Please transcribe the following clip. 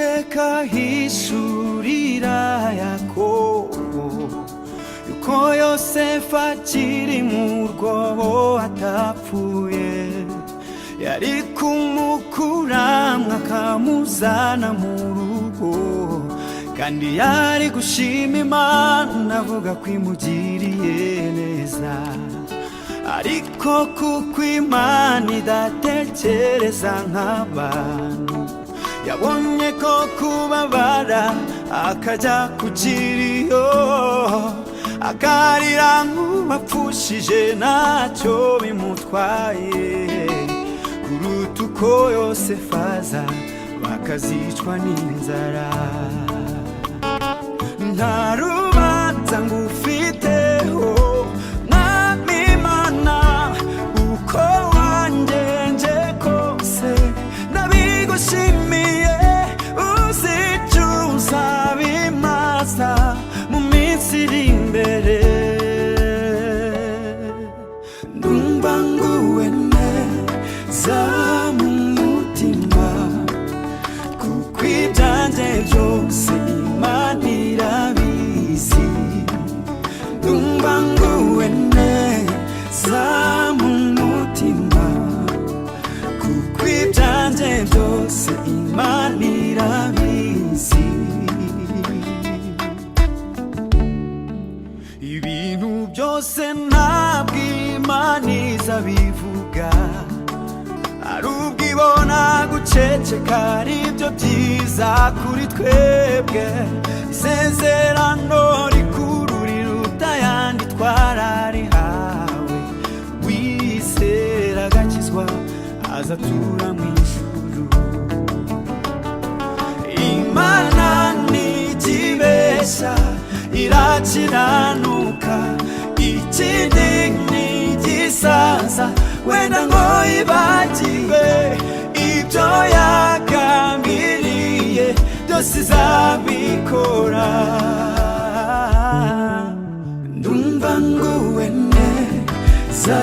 Uwiteka ahishurira Yakobo yuko Yosefu akiri mu rwobo atapfuye, yari kumukuramwo akamuzana mu rugo, kandi yari gushima Imana avuga ko imugiriye neza. Ariko kuko Imana idatekereza nk'abantu, yabonye ko kubabara akajya kukiriyo, akarira nk'uwapfushije ntacyo bimutwaye, kuruta uko Yosefu aza bakazicwa n'inzara. Nta rubanza ngufiteho mwami Mana, uko wangenje kose nabigushimiye, uzica uzabimaza mu minsi iri imbere. Ndumva nguwe neza mu mutima, kuko ibyanjye byose Imana irabizi. Ndumva nguwe neza mu mutima, kuko ibyanjye byose Imana irabizi. Ibintu byose ntabwo Imana izabivuga, ari ubwo ibona guceceka aribyo byiza kuri twebwe. Isezerano rikuru riruta ayandi twararihawe, wizera agakizwa azatura mu ijuru. Imana ntikibeshya irakiranuka, ikindi ntigisaza wenda ngo ibagirwe, ibyo yagambiriye byose izabikora. Ndumva nguwe neza